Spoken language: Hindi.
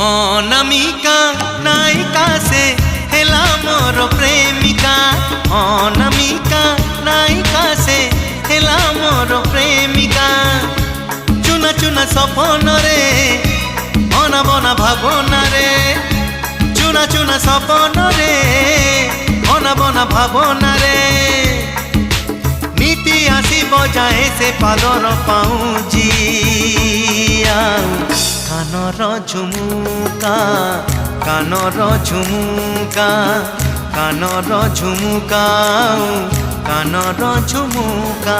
अनामिका नायिका से हेला मोर प्रेमिका। अनामिका नायिका से हेला मोर प्रेमिका। चुना चुना सपन रे अना बना भावना रे। चुना चुना सपन रे अना बना भावना रे। नीति आसी बजाए से पादर पाऊँ कानर झुमुका कानर झुमुका कानर झुमुका कानर झुमुका।